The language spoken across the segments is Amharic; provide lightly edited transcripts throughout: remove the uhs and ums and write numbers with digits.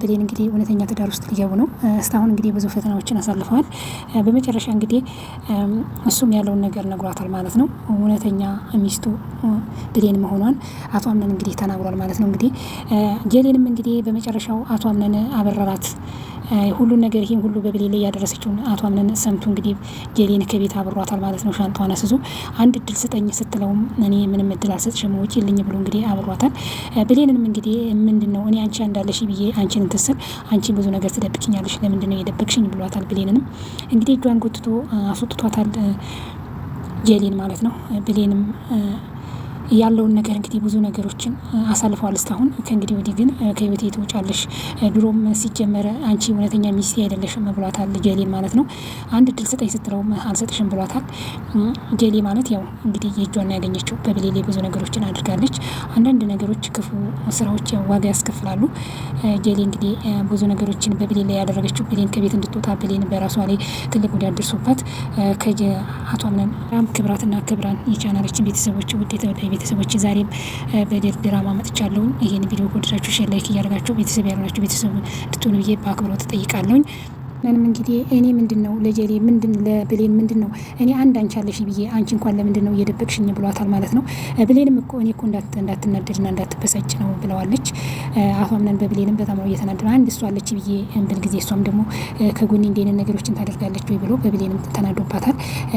ብሌን እንግዲህ እውነተኛ ትዳር ውስጥ ሊገቡ ነው። እስካሁን እንግዲህ ብዙ ፈተናዎችን አሳልፈዋል። በመጨረሻ እንግዲህ እሱም ያለውን ነገር ነግሯታል ማለት ነው። እውነተኛ ሚስቱ ብሌን መሆኗን አቶ አምነን እንግዲህ ተናግሯል ማለት ነው። እንግዲህ ጀሌንም እንግዲህ በመጨረሻው አቶ አምነን አበረራት። ሁሉን ነገር ይህን ሁሉ በብሌን ላይ ያደረሰችውን አቶ አምነን ሰምቶ እንግዲህ ጀሌን ከቤት አብሯታል ማለት ነው። ሻንጣዋን አስይዞ አንድ እድል ስጠኝ ስትለውም እኔ ምንም እድል አልሰጥሽም ውጪ ልኝ ብሎ እንግዲህ አብሯታል። ብሌንንም እንግዲህ ምንድን ነው እኔ አንቺ እንዳለሽ ብዬ አንቺን እንትስል አንቺ ብዙ ነገር ትደብቅኛለሽ፣ ለምንድን ነው የደበቅሽኝ ብሏታል። ብሌንንም እንግዲህ እጇን ጎትቶ አስወጥቷታል ጀሌን ማለት ነው። ብሌንም ያለውን ነገር እንግዲህ ብዙ ነገሮችን አሳልፈዋል እስካሁን። ከእንግዲህ ወዲህ ግን ከህይወቴ ትውጫለሽ፣ ድሮም ሲጀመረ አንቺ እውነተኛ ሚስቴ አይደለሽም ብሏታል ጀሌን ማለት ነው። አንድ እድል ስጠኝ ስትለውም አልሰጥሽም ብሏታል። ጀሌ ማለት ያው እንግዲህ የእጇን ያገኘችው በብሌን ላይ ብዙ ነገሮችን አድርጋለች። አንዳንድ ነገሮች ክፉ ስራዎች ያው ዋጋ ያስከፍላሉ። ጀሌ እንግዲህ ብዙ ነገሮችን በብሌን ላይ ያደረገችው ብሌን ከቤት እንድትወጣ ብሌን በራሷ ላይ ትልቅ ጉዳት ደርሶባት ከአቶ አምነን ክብራትና ክብራን የቻናላችን ቤተሰቦች ውጤት ቤተሰቦች ዛሬም በድል ድራማ መጥቻለሁ። ይሄን ቪዲዮ ከወደዳችሁ ሼር ላይክ እያደረጋችሁ ቤተሰብ ያልሆናችሁ ቤተሰብ እንድትሆኑ ብዬ በአክብሮት እጠይቃለሁኝ። ምንም እንግዲህ እኔ ምንድነው ለጀሌ ለብሌን ምንድነው እኔ አንድ አንቺ አለሽ ብዬ አንቺ እንኳን ለምንድነው እየደበቅሽኝ ብሏታል ማለት ነው። ብሌንም እኮ እኔ እኮ እንዳትናደድና እንዳትበሳጭ ነው ብለዋለች። አቶ አምነን በብሌንም በጣም ነው እየተናደደ አንድ እሷ አለች ብዬ ብል ጊዜ እሷም ደግሞ ከጎኔ እንዴት ነገሮችን ታደርጋለች ወይ ብሎ በብሌንም ተናዶባታል።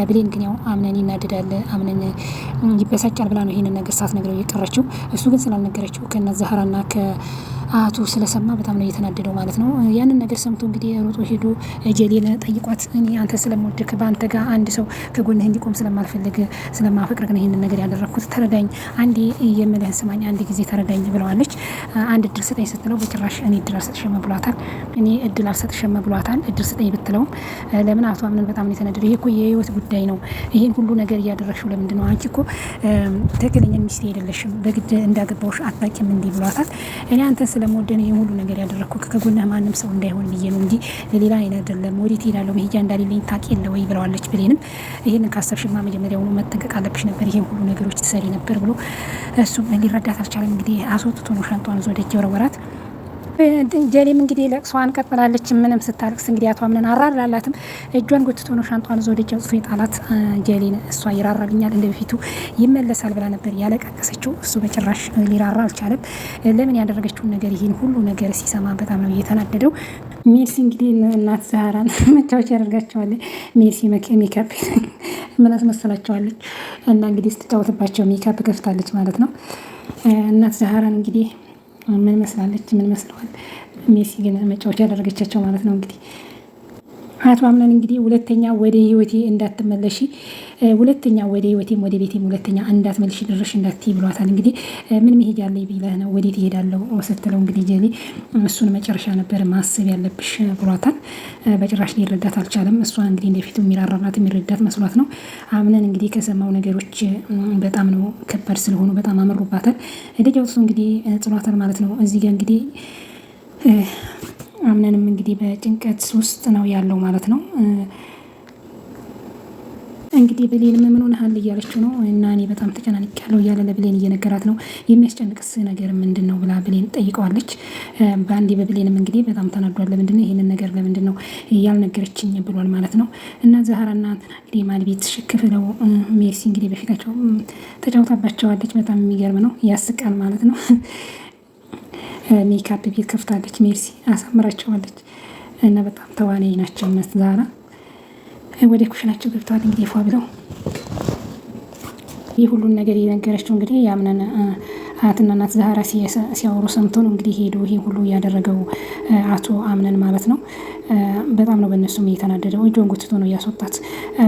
ብሌን ግን ያው አምነን ይናደዳል አምነን ይበሳጫል ብላ ነው ይሄንን ነገር ሳትነግረው የቀረችው። እሱ ግን ስላልነገረችው ከነ ዛህራና ከአቶ ስለሰማ በጣም ነው እየተናደደው ማለት ነው። ያንን ነገር ሰምቶ እንግዲህ ሮጦ ሄዶ ጀሌን ጠይቋት እኔ አንተ ስለምወድክ በአንተ ጋር አንድ ሰው ከጎንህ እንዲቆም ስለማልፈልግ ስለማፈቅርህ ነው ይሄንን ነገር ያደረኩት፣ ተረዳኝ፣ አንዴ የምልህን ስማኝ፣ አንድ ጊዜ ተረዳኝ ብለዋለች። አንድ እድል ስጠኝ ስትለው በጭራሽ እኔ እድል አልሰጥሽም ብሏታል። እድል ስጠኝ ብትለውም ለምን አቶ አምነን በጣም ነው የተናደደው። ይሄ እኮ የህይወት ጉዳይ ነው፣ ይሄን ሁሉ ነገር እያደረግሽው ለምንድን ነው? አንቺ እኮ ትክክለኛ ሚስቴ አይደለሽም፣ በግድ እንዳገባውሽ አታውቂም እንዲህ ብሏታል። እኔ አንተን ስለምወደን ይሄን ሁሉ ነገር ያደረግኩት ከጎንህ ማንም ሰው እንዳይሆን ብዬ ነው እንጂ ሌላ አይደለም። ወዴት ሄዳለሁ መሄጃ እንዳሌለኝ ታውቂ የለ ወይ ብለዋለች። ብሌንም ይህንን ካሰብሽማ መጀመሪያውኑ መጠንቀቅ አለብሽ ነበር፣ ይሄን ሁሉ ነገሮች ትሰሪ ነበር ብሎ እሱም ሊረዳት አልቻለም። እንግዲህ አስወጥቶ ነው ሻንጧን ይዞ ወደ ወረወራት። ጀሌም እንግዲህ ለቅሷን ቀጥላለች። ምንም ስታለቅስ እንግዲህ አቶ አምነን አራራላትም። እጇን ጎትቶ ነው ሻንጧን ይዞ ወደ ጽፎ የጣላት ጀሌን። እሷ ይራራልኛል እንደ በፊቱ ይመለሳል ብላ ነበር ያለቀቀሰችው። እሱ በጭራሽ ሊራራ አልቻለም። ለምን ያደረገችውን ነገር ይህን ሁሉ ነገር ሲሰማ በጣም ነው እየተናደደው። ሜርሲ እንግዲህ እናት ዛህራን መጫወቻ ያደርጋቸዋለች። ሜርሲ ሜካፕ ምን አስመሰላቸዋለች እና እንግዲህ ስትጫወትባቸው ሜካፕ ከፍታለች ማለት ነው። እናት ዛህራን እንግዲህ ምን መስላለች? ምን መስለዋል? ሜሲ ግን መጫወቻ ያደረገቻቸው ማለት ነው። እንግዲህ አቶ አምነን እንግዲህ ሁለተኛ ወደ ህይወቴ እንዳትመለሺ፣ ሁለተኛ ወደ ህይወቴም ወደ ቤቴም ሁለተኛ እንዳትመልሺ ድርሽ እንዳትይ ብሏታል። እንግዲህ ምን መሄድ ያለኝ ቢለህ ነው ወዴት እሄዳለሁ ስትለው እንግዲህ ጀሌ እሱን መጨረሻ ነበር ማሰብ ያለብሽ ብሏታል። በጭራሽ ሊረዳት አልቻለም። እሷ እንግዲህ እንደፊቱ የሚራራላት የሚረዳት መስሏት ነው። አምነን እንግዲህ ከሰማው ነገሮች በጣም ነው ከባድ ስለሆኑ በጣም አመሩባታል። ደጃውሱ እንግዲህ ጽሏታል ማለት ነው። እዚህ ጋር እንግዲህ አምነንም እንግዲህ በጭንቀት ውስጥ ነው ያለው ማለት ነው። እንግዲህ ብሌን ምን ሆነሃል እያለችው ነው እና እኔ በጣም ተጨናንቅ ያለው እያለ ለብሌን እየነገራት ነው። የሚያስጨንቅስ ነገር ምንድን ነው ብላ ብሌን ጠይቀዋለች። በአንዴ በብሌንም እንግዲህ በጣም ተናዷል። ለምንድን ነው ይህንን ነገር ለምንድን ነው ያልነገረችኝ ብሏል ማለት ነው። እና ዛህራና እንግዲህ ማልቤት ሽክፍ ነው ሜርሲ እንግዲህ በፊታቸው ተጫውታባቸዋለች። በጣም የሚገርም ነው፣ ያስቃል ማለት ነው። ሜካፕ ቤት ከፍታለች ሜርሲ፣ አሳምራቸዋለች እና በጣም ተዋናይ ናቸው እነሱ ዛህራ። ወደ ኩሽናቸው ገብተዋል እንግዲህ ፏ ብለው። ይህ ሁሉን ነገር የነገረችው እንግዲህ የአምነን አያትና እናት ዛህራ ሲያወሩ ሰምቶ ነው እንግዲህ ሄዶ ይሄ ሁሉ ያደረገው አቶ አምነን ማለት ነው። በጣም ነው በእነሱም እየተናደደው። እጇን ጎትቶ ነው እያስወጣት።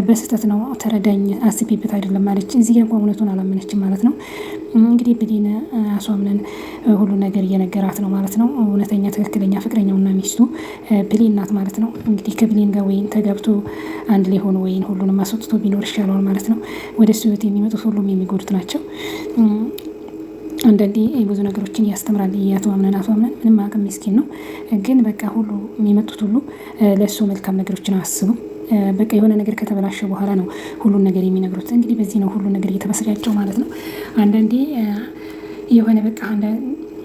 በስህተት ነው ተረዳኝ፣ አስቤበት አይደለም ማለች። እዚህ ጋር እንኳን እውነቱን አላመነችም ማለት ነው። እንግዲህ ብሌን አቶ አምነን ሁሉ ነገር እየነገራት ነው ማለት ነው። እውነተኛ ትክክለኛ ፍቅረኛውና ሚስቱ ብሌን ናት ማለት ነው። እንግዲህ ከብሌን ጋር ወይን ተጋብቶ አንድ ላይ ሆኖ ወይን ሁሉንም አስወጥቶ ቢኖር ይሻለዋል ማለት ነው። ወደ እሱ ህይወት የሚመጡት ሁሉም የሚጎዱት ናቸው። አንዳንዴ ብዙ ነገሮችን ያስተምራል። አቶ አምነን ምንም አቅም ምስኪን ነው፣ ግን በቃ ሁሉ የሚመጡት ሁሉ ለእሱ መልካም ነገሮችን አስቡ። በቃ የሆነ ነገር ከተበላሸ በኋላ ነው ሁሉን ነገር የሚነግሩት። እንግዲህ በዚህ ነው ሁሉን ነገር እየተበሰጫቸው ማለት ነው። አንዳንዴ የሆነ በቃ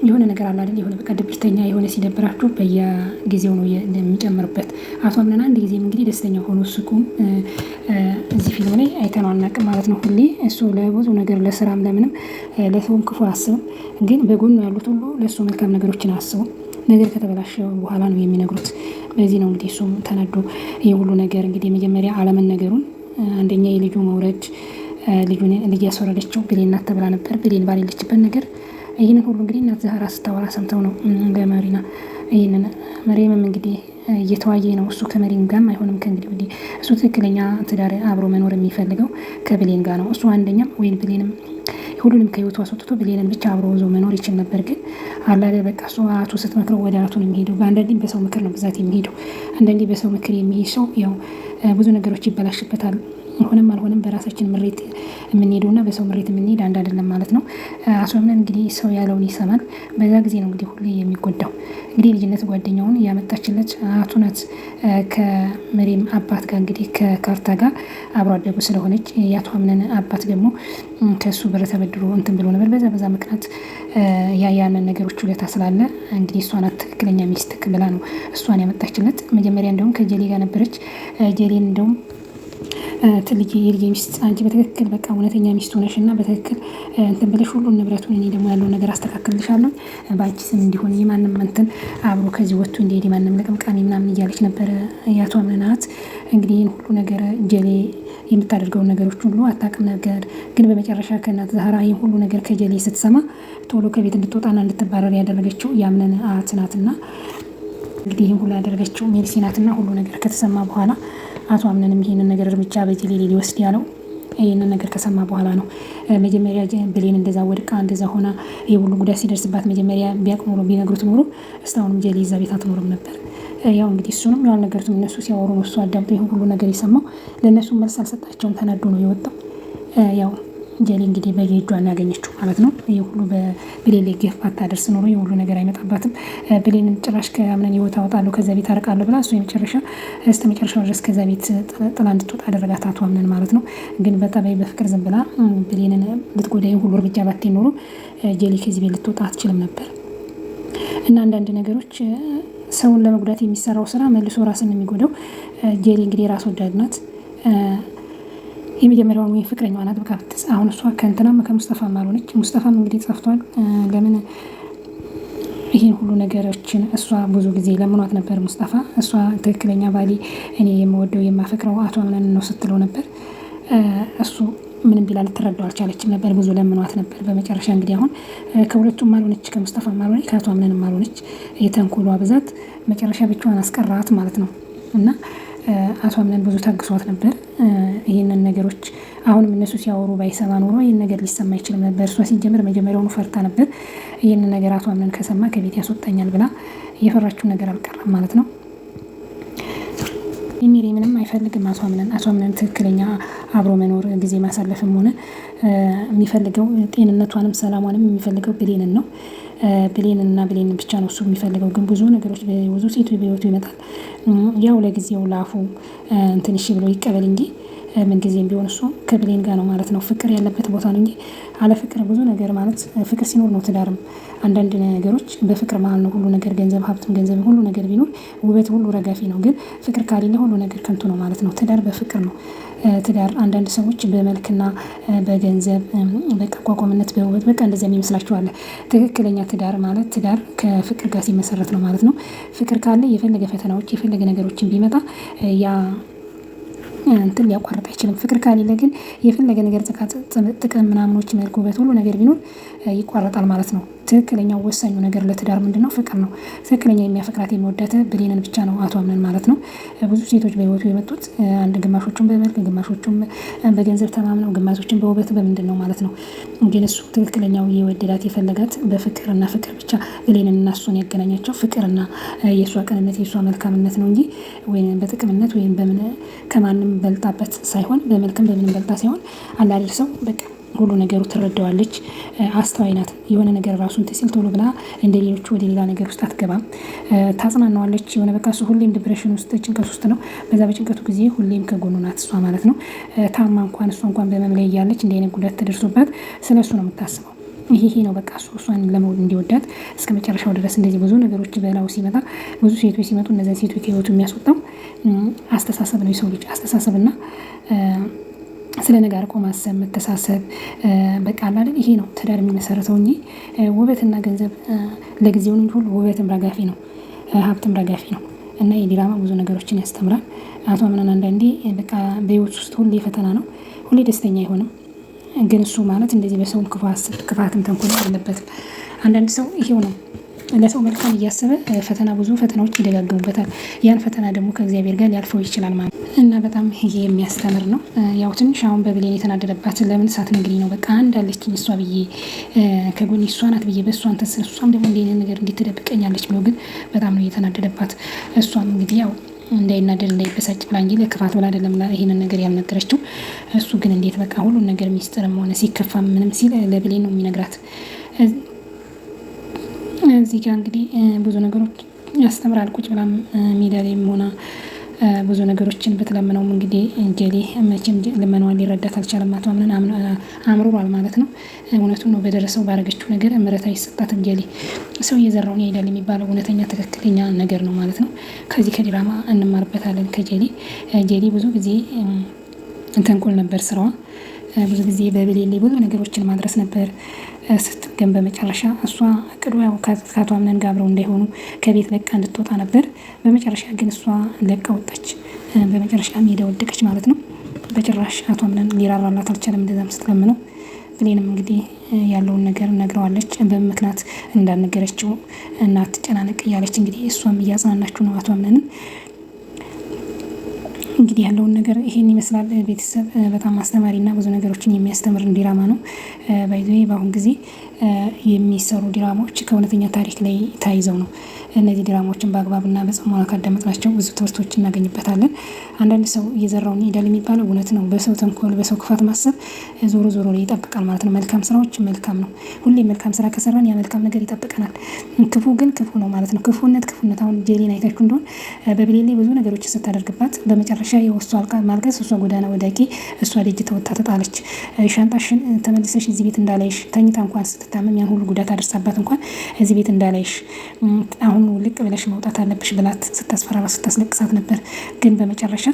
የሆነ ነገር አለ አይደል? የሆነ በቃ ድብርተኛ የሆነ ሲደብራችሁ በየጊዜው ነው የሚጨምርበት። አቶ አምነን አንድ ጊዜም እንግዲህ ደስተኛ ሆኖ ስቁም እዚህ ፊልም ላይ አይተነው አናውቅም ማለት ነው። ሁሌ እሱ ለብዙ ነገር ለስራም ለምንም ለሰውም ክፉ አስብም፣ ግን በጎኑ ያሉት ሁሉ ለእሱ መልካም ነገሮችን አስቡም። ነገር ከተበላሸ በኋላ ነው የሚነግሩት። በዚህ ነው እንግዲህ እሱም ተናዶ ይህ ሁሉ ነገር እንግዲህ መጀመሪያ አለመነገሩን አንደኛ የልጁ መውረድ ልጅ ያስወረደችው ብሌን ናት ተብላ ነበር። ብሌን ባሌለችበት ነገር ይህንን ሁሉ እንግዲህ እናት ዛህራ ስታወራ ሰምተው ነው ለመሪና ይህንን መሪምም እንግዲህ እየተዋየ ነው እሱ ከመሪም ጋርም አይሆንም። ከእንግዲህ ወዲህ እሱ ትክክለኛ ትዳር አብሮ መኖር የሚፈልገው ከብሌን ጋር ነው። እሱ አንደኛም ወይም ብሌንም ሁሉንም ከህይወቱ አስወጥቶ ብሌንን ብቻ አብሮ ይዞ መኖር ይችል ነበር። ግን አላለ በቃ እሱ አቶ ስትመክረው ወደ አቶ ነው የሚሄደው። አንዳንዴ በሰው ምክር ነው ብዛት የሚሄደው። አንዳንዴ በሰው ምክር የሚሄድ ሰው ያው ብዙ ነገሮች ይበላሽበታል። ሆነም አልሆነም በራሳችን ምሬት የምንሄደው እና በሰው ምሬት የምንሄድ አንድ አይደለም ማለት ነው። አቶ አምነን እንግዲህ ሰው ያለውን ይሰማል። በዛ ጊዜ ነው እንግዲህ ሁሌ የሚጎዳው። እንግዲህ ልጅነት ጓደኛውን ያመጣችለት አቶ ናት። ከመሪም አባት ጋር እንግዲህ ከካርታ ጋር አብሮ አደጉ ስለሆነች የአቶ አምነን አባት ደግሞ ከእሱ ብር ተበድሮ እንትን ብሎ ነበር። በዛ ምክንያት ያንን ነገሮች ውለታ ስላለ እንግዲህ እሷ ናት ትክክለኛ ሚስት ብላ ነው እሷን ያመጣችለት። መጀመሪያ እንደውም ከጀሌ ጋር ነበረች። ጀሌን እንደውም ትልጅ የልጅ ሚስት አንቺ በትክክል በቃ እውነተኛ ሚስት ሆነሽ እና በትክክል እንትን ብለሽ ሁሉን ንብረቱን እኔ ደግሞ ያለውን ነገር አስተካክልልሻለሁ በአንቺ ስም እንዲሆን የማንም እንትን አብሮ ከዚህ ወጥቶ እንዲሄድ የማንም ለቅምቃሚ ምናምን እያለች ነበረ የአቶ አምነናት። እንግዲህ ይህን ሁሉ ነገር ጀሌ የምታደርገውን ነገሮች ሁሉ አታውቅም ነገር። ግን በመጨረሻ ከእናት ዛህራ ይህን ሁሉ ነገር ከጀሌ ስትሰማ ቶሎ ከቤት እንድትወጣና እንድትባረር ያደረገችው የአምነን አያት ናትና እንግዲህ ይህን ሁሉ ያደረገችው ሜርሲ ናትና ሁሉ ነገር ከተሰማ በኋላ አቶ አምነንም ይሄንን ነገር እርምጃ በጀሌ ሊወስድ ያለው ይህንን ነገር ከሰማ በኋላ ነው። መጀመሪያ ብሌን እንደዛ ወድቃ እንደዛ ሆና ይህ ሁሉ ጉዳት ሲደርስባት መጀመሪያ ቢያውቅ ኖሮ ቢነግሩት ኖሮ እስካሁንም ጀሌ እዛ ቤት አትኖርም ነበር። ያው እንግዲህ እሱንም ያው አልነገሩትም። እነሱ ሲያወሩ ነው እሱ አዳምጦ ይህን ሁሉ ነገር የሰማው። ለእነሱ መልስ አልሰጣቸውም። ተናዶ ነው የወጣው። ያው ጀሌ እንግዲህ በየእጇን ያገኘችው ማለት ነው። ይህ ሁሉ በብሌን ላይ ግፍ ባታደርስ ኖሮ ይህ ሁሉ ነገር አይመጣባትም። ብሌንን ጭራሽ ከአምነን ህይወት አወጣለሁ ከዛ ቤት አርቃለሁ ብላ እሱ እስከ መጨረሻው ድረስ ከዛ ቤት ጥላ እንድትወጣ አደረጋት አቶ አምነን ማለት ነው። ግን በጠባይ በፍቅር ዝም ብላ ብሌንን ልትጎዳ ይህ ሁሉ እርምጃ ባትሄድ ኖሮ ጀሌ ከዚህ ቤት ልትወጣ አትችልም ነበር። እና አንዳንድ ነገሮች ሰውን ለመጉዳት የሚሰራው ስራ መልሶ ራስን የሚጎዳው። ጀሌ እንግዲህ ራስ ወዳድ ናት። የመጀመሪያውን ወይ ፍቅረኛዋ ናት። በቃ አሁን እሷ ከእንትናም ከሙስጠፋም አልሆነች። ሙስጠፋም እንግዲህ ጠፍቷል። ለምን ይህን ሁሉ ነገሮችን እሷ ብዙ ጊዜ ለምኗት ነበር። ሙስጠፋ እሷ ትክክለኛ ባሌ እኔ የምወደው የማፈቅረው አቶ አምነን ነው ስትለው ነበር። እሱ ምንም ቢላ ልትረዳው አልቻለችም ነበር። ብዙ ለምኗት ነበር። በመጨረሻ እንግዲህ አሁን ከሁለቱም አልሆነች፣ ከሙስጠፋም አልሆነች፣ ከአቶ አምነንም አልሆነች። የተንኮሏ ብዛት መጨረሻ ብቻዋን አስቀራት ማለት ነው። እና አቶ አምነን ብዙ ታግሷት ነበር። ይህንን ነገሮች አሁንም እነሱ ሲያወሩ ባይሰማ ኖሮ ይህን ነገር ሊሰማ አይችልም ነበር። እሷ ሲጀምር መጀመሪያውኑ ፈርታ ነበር። ይህንን ነገር አቶ አምነን ከሰማ ከቤት ያስወጣኛል ብላ የፈራችው ነገር አልቀረም ማለት ነው። ሚሪ ምንም አይፈልግም አቶ አምነን ትክክለኛ አብሮ መኖር ጊዜ ማሳለፍም ሆነ የሚፈልገው ጤንነቷንም ሰላሟንም የሚፈልገው ብሌንን ነው። ብሌንና ብሌንን ብቻ ነው እሱ የሚፈልገው። ግን ብዙ ነገሮች ብዙ ሴቶች በህይወቱ ይመጣል። ያው ለጊዜው ላፉ ትንሽ ብሎ ይቀበል እንጂ ምን ጊዜም ቢሆን እሱ ከብሌን ጋር ነው ማለት ነው። ፍቅር ያለበት ቦታ ነው እንጂ አለ ፍቅር ብዙ ነገር ማለት ፍቅር ሲኖር ነው ትዳርም። አንዳንድ ነገሮች በፍቅር መሀል ነው ሁሉ ነገር። ገንዘብ ሀብትም ገንዘብ ሁሉ ነገር ቢኖር ውበት ሁሉ ረጋፊ ነው። ግን ፍቅር ካሌለ ሁሉ ነገር ከንቱ ነው ማለት ነው። ትዳር በፍቅር ነው። ትዳር አንዳንድ ሰዎች በመልክና በገንዘብ በቃ ቋቋምነት በውበት በቃ እንደዚያ የሚመስላችኋል። ትክክለኛ ትዳር ማለት ትዳር ከፍቅር ጋር ሲመሰረት ነው ማለት ነው። ፍቅር ካለ የፈለገ ፈተናዎች የፈለገ ነገሮችን ቢመጣ ያ እንትን ሊያቋርጥ አይችልም። ፍቅር ካሌለ ግን የፈለገ ነገር ጥቅም ምናምኖች መልክ ውበት ሁሉ ነገር ቢኖር ይቋረጣል ማለት ነው። ትክክለኛው ወሳኙ ነገር ለትዳር ምንድነው? ፍቅር ነው። ትክክለኛ የሚያፈቅራት የሚወዳት ብሌንን ብቻ ነው አቶ አምነን ማለት ነው። ብዙ ሴቶች በህይወቱ የመጡት አንድ ግማሾቹን በመልክ ግማሾቹን በገንዘብ ተማምነው ግማሾችን በውበት በምንድን ነው ማለት ነው። ግን እሱ ትክክለኛው የወደዳት የፈለጋት በፍቅርና ፍቅር ብቻ ብሌንን እና እሱን ያገናኛቸው ፍቅርና የእሷ ቅንነት የእሷ መልካምነት ነው እንጂ ወይም በጥቅምነት ወይም በምን ከማንም በልጣበት ሳይሆን በመልክም በምንም በልጣ ሳይሆን አላደርሰው በቃ ሁሉ ነገሩ ትረዳዋለች። አስተዋይ ናት። የሆነ ነገር ራሱን ሲል ቶሎ ብላ እንደ ሌሎቹ ወደ ሌላ ነገር ውስጥ አትገባም። ታጽናናዋለች። የሆነ በቃ እሱ ሁሌም ዲፕሬሽን ውስጥ ጭንቀት ውስጥ ነው። በዛ በጭንቀቱ ጊዜ ሁሌም ከጎኑ ናት እሷ ማለት ነው። ታማ እንኳን እሷ እንኳን በመምለይ እያለች እንደ አይነት ጉዳት ተደርሶባት ስለ እሱ ነው የምታስበው። ይሄ ነው በቃ እሷን ለመውደድ እንዲወዳት እስከ መጨረሻው ድረስ እንደዚህ ብዙ ነገሮች በላው ሲመጣ ብዙ ሴቶች ሲመጡ እነዚያን ሴቶች ከህይወቱ የሚያስወጣው አስተሳሰብ ነው። የሰው ልጅ አስተሳሰብና ስለ ነገ አርቆ ማሰብ መተሳሰብ በቃ አይደል? ይሄ ነው ትዳር የሚመሰረተው እንጂ ውበትና ገንዘብ ለጊዜው እንጂ ሁሉ ውበትም ረጋፊ ነው፣ ሀብትም ረጋፊ ነው። እና የዲራማ ብዙ ነገሮችን ያስተምራል። አቶ አምናን አንዳንዴ በቃ በህይወት ውስጥ ሁሌ ፈተና ነው፣ ሁሌ ደስተኛ አይሆንም። ግን እሱ ማለት እንደዚህ በሰውም ክፋትም ተንኮል የለበትም። አንዳንድ ሰው ይሄው ነው ለሰው መልካም እያሰበ ፈተና ብዙ ፈተናዎች ይደጋግሙበታል። ያን ፈተና ደግሞ ከእግዚአብሔር ጋር ሊያልፈው ይችላል ማለት እና በጣም ይሄ የሚያስተምር ነው። ያው ትንሽ አሁን በብሌን የተናደደባት ለምን ሳትነግሪኝ ነው በቃ አንድ አለችኝ እሷ ብዬ ከጎኔ እሷ ናት ብዬ በእሷ አንተስ እሷም ደግሞ እንደ ነገር እንዴት ትደብቀኛለች ብሎ ግን በጣም ነው እየተናደደባት። እሷም እንግዲህ ያው እንዳይናደድ እንዳይበሳጭ ብላ እንጂ ለክፋት ብላ አይደለም ይሄንን ነገር ያልነገረችው። እሱ ግን እንዴት በቃ ሁሉን ነገር ሚስጥርም ሆነ ሲከፋ ምንም ሲል ለብሌን ነው የሚነግራት። እዚህ ጋር እንግዲህ ብዙ ነገሮች ያስተምራል። ቁጭ ብላም ሜዳ ላይም ሆና ብዙ ነገሮችን በተለምነውም እንግዲህ ጀሌ መቼም ልመናዋን ሊረዳት አልቻለም። አቶ አምነን አምርሯል ማለት ነው። እውነቱን ነው። በደረሰው ባረገችው ነገር ምሕረት አይሰጣትም። ጀሌ ሰው እየዘራውን ያሄዳል የሚባለው እውነተኛ ትክክለኛ ነገር ነው ማለት ነው። ከዚህ ከዲራማ እንማርበታለን። ጀሌ ብዙ ጊዜ ተንኮል ነበር ስራዋ። ብዙ ጊዜ በብሌን ላይ ብዙ ነገሮችን ማድረስ ነበር ስትገን በመጨረሻ እሷ እቅዱ ያው ከአቶ አምነን ጋር አብረው እንዳይሆኑ ከቤት ለቃ እንድትወጣ ነበር። በመጨረሻ ግን እሷ ለቃ ወጣች። በመጨረሻ ሜዳ ወደቀች ማለት ነው። በጭራሽ አቶ አምነን ሊራራላት አልቻለም። እንደዛም ስትለምነው ብሌንም እንግዲህ ያለውን ነገር ነግረዋለች። በምክንያት እንዳልነገረችው እና አትጨናነቅ እያለች እንግዲህ እሷም እያጽናናችሁ ነው አቶ አምነንን። እንግዲህ ያለውን ነገር ይሄን ይመስላል። ቤተሰብ በጣም አስተማሪና ብዙ ነገሮችን የሚያስተምር ዲራማ ነው። ባይዘ በአሁን ጊዜ የሚሰሩ ዲራማዎች ከእውነተኛ ታሪክ ላይ ታይዘው ነው። እነዚህ ዲራማዎችን በአግባብና በጽሞና ካዳመጥናቸው ብዙ ትምህርቶች እናገኝበታለን። አንዳንድ ሰው እየዘራውን ይሄዳል የሚባለው እውነት ነው። በሰው ተንኮል፣ በሰው ክፋት ማሰብ ዞሮ ዞሮ ላይ ይጠብቃል ማለት ነው። መልካም ስራዎች መልካም ነው። ሁሌ መልካም ስራ ከሰራን ያ መልካም ነገር ይጠብቀናል። ክፉ ግን ክፉ ነው ማለት ነው። ክፉነት አሁን ጄሊን አይታችሁ እንደሆን በብሌን ላይ ብዙ ነገሮችን ስታደርግባት በመጨረሻ የወሱ ማልቀስ እሷ ጎዳና ወዳቂ እሷ ደጅ ተወጣ ተጣለች። ሻንጣሽን ተመልሰሽ እዚህ ቤት እንዳላይሽ ተኝታ እንኳን ስትታመም ያን ሁሉ ጉዳት አደርሳባት እንኳን እዚህ ቤት እንዳላይሽ አሁን ልቅ ብለሽ መውጣት አለብሽ ብላት ስታስፈራራ ስታስለቅሳት ነበር። ግን በመጨረሻ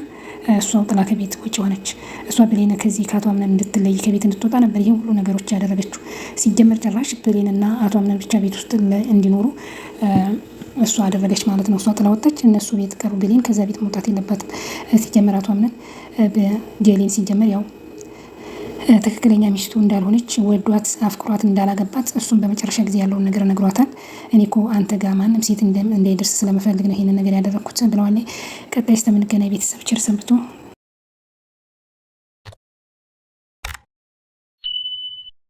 እሷው ጥላ ከቤት ውጭ ሆነች። እሷ ብሌን ከዚህ ከአቶ አምነን እንድትለይ ከቤት እንድትወጣ ነበር ይህን ሁሉ ነገሮች ያደረገችው። ሲጀመር ጭራሽ ብሌንና አቶ አምነን ብቻ ቤት ውስጥ እንዲኖሩ እሷ አደረገች ማለት ነው። እሷ ጥላ ወጣች፣ እነሱ ቤት ቀሩ። ብሌን ከዛ ቤት መውጣት የለባትም። ሲጀመር አቶ አምነን ጄሊን ሲጀመር ያው ትክክለኛ ሚስቱ እንዳልሆነች ወዷት አፍቅሯት እንዳላገባት እሱም በመጨረሻ ጊዜ ያለውን ነገር ነግሯታል። እኔ እኮ አንተ ጋር ማንም ሴት እንዳይደርስ ስለመፈልግ ነው ይሄንን ነገር ያደረግኩት ብለዋል። ቀጣይ እስከምንገናኝ ቤተሰብ ቸር ሰንብቱ።